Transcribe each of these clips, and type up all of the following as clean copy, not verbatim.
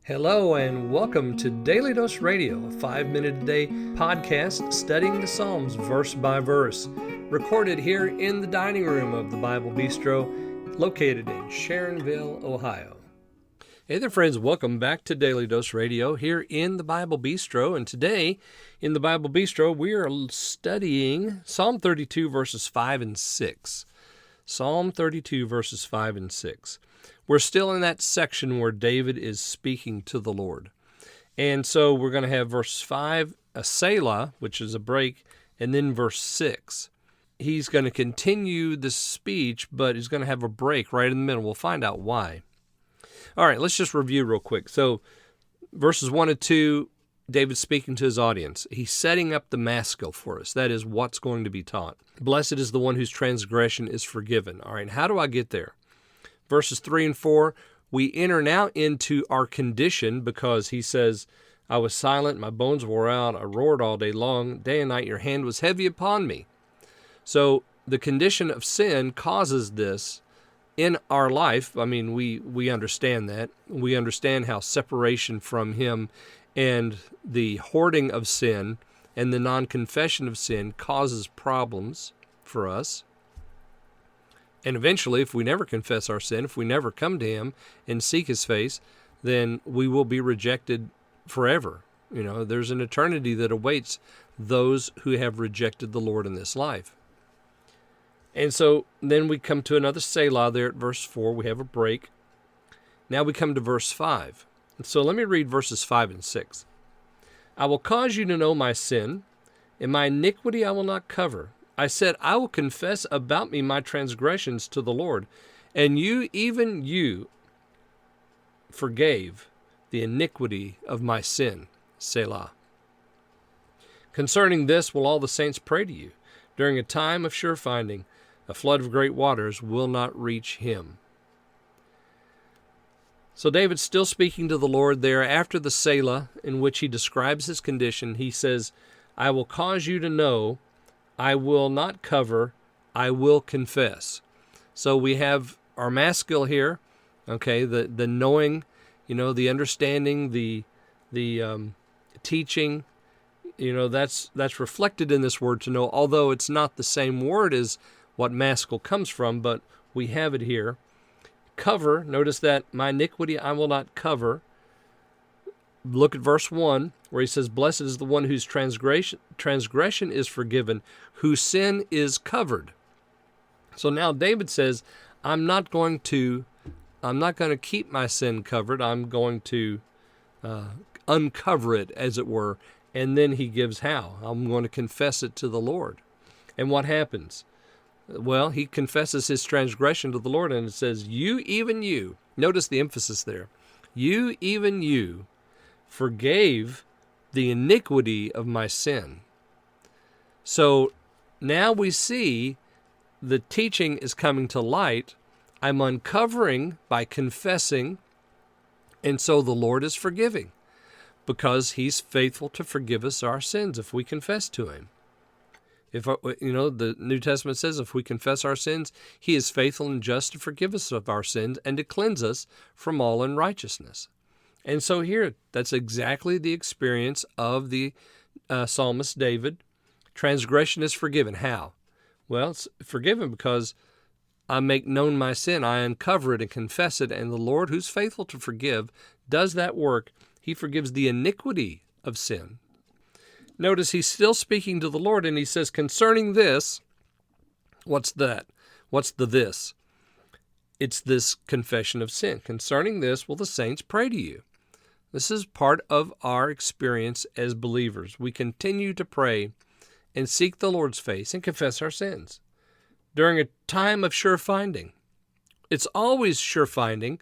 Hello and welcome to Daily Dose Radio, a 5-minute-a-day podcast studying the Psalms verse by verse, recorded here in the dining room of the Bible Bistro, located in Sharonville, Ohio. Hey there, friends. Welcome back to Daily Dose Radio here in the Bible Bistro. And today in the Bible Bistro, we are studying Psalm 32, verses 5 and 6. Psalm 32, verses 5 and 6. We're still in that section where David is speaking to the Lord. And so we're going to have verse 5, a Selah, which is a break, and then verse 6. He's going to continue the speech, but he's going to have a break right in the middle. We'll find out why. All right, let's just review real quick. So verses 1 and 2, David's speaking to his audience. He's setting up the maskil for us. That is what's going to be taught. Blessed is the one whose transgression is forgiven. All right, how do I get there? Verses 3 and 4, we enter now into our condition because he says, I was silent, my bones wore out, I roared all day long, day and night your hand was heavy upon me. So the condition of sin causes this in our life. I mean, we understand that. We understand how separation from him and the hoarding of sin and the non-confession of sin causes problems for us. And eventually, if we never confess our sin, if we never come to him and seek his face, then we will be rejected forever. You know, there's an eternity that awaits those who have rejected the Lord in this life. And so then we come to another Selah there at verse 4. We have a break. Now we come to verse 5. And so let me read verses 5 and 6. I will cause you to know my sin, and my iniquity I will not cover. I said, I will confess about me my transgressions to the Lord, and you, even you, forgave the iniquity of my sin. Selah. Concerning this will all the saints pray to you. During a time of sure finding, a flood of great waters will not reach him. So David's still speaking to the Lord there after the Selah, in which he describes his condition. He says, I will cause you to know, I will not cover, I will confess. So we have our maskil here, okay, the knowing, the understanding, the teaching, that's reflected in this word to know, although it's not the same word as what maskil comes from, but we have it here. Cover, notice that my iniquity I will not cover. Look at verse 1, where he says, Blessed is the one whose transgression is forgiven, whose sin is covered. So now David says, I'm not going to keep my sin covered. I'm going to uncover it, as it were. And then he gives how. I'm going to confess it to the Lord. And what happens? Well, he confesses his transgression to the Lord, and it says, you, even you, notice the emphasis there, you, even you, forgave the iniquity of my sin. So now we see the teaching is coming to light. I'm uncovering by confessing, and so the Lord is forgiving because he's faithful to forgive us our sins if we confess to him. If the New Testament says if we confess our sins, he is faithful and just to forgive us of our sins and to cleanse us from all unrighteousness. And so here, that's exactly the experience of the psalmist David. Transgression is forgiven. How? Well, it's forgiven because I make known my sin. I uncover it and confess it. And the Lord, who's faithful to forgive, does that work. He forgives the iniquity of sin. Notice he's still speaking to the Lord, and he says, concerning this, what's that? What's the this? It's this confession of sin. Concerning this will the saints pray to you. This is part of our experience as believers. We continue to pray and seek the Lord's face and confess our sins during a time of sure finding. It's always sure finding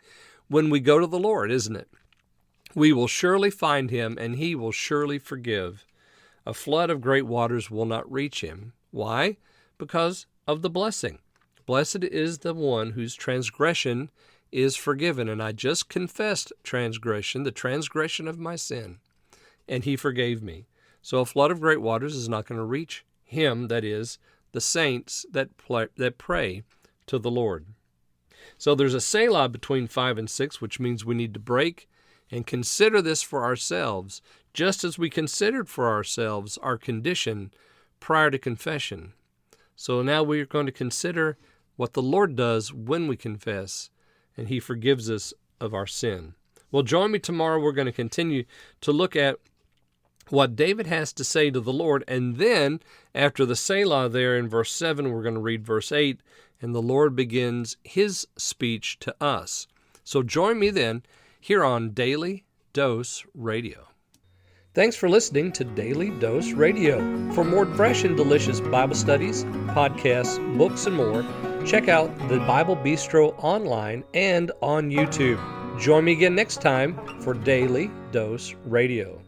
when we go to the Lord, isn't it? We will surely find him, and he will surely forgive. A flood of great waters will not reach him. Why? Because of the blessing. Blessed is the one whose transgression is forgiven. And I just confessed transgression, the transgression of my sin, and he forgave me. So a flood of great waters is not going to reach him, that is, the saints that pray to the Lord. So there's a Selah between 5 and 6, which means we need to break and consider this for ourselves, just as we considered for ourselves our condition prior to confession. So now we're going to consider what the Lord does when we confess, and He forgives us of our sin. Well, join me tomorrow. We're going to continue to look at what David has to say to the Lord, and then after the Selah there in verse 7, we're going to read verse 8, and the Lord begins His speech to us. So join me then here on Daily Dose Radio. Thanks for listening to Daily Dose Radio. For more fresh and delicious Bible studies, podcasts, books, and more, check out the Bible Bistro online and on YouTube. Join me again next time for Daily Dose Radio.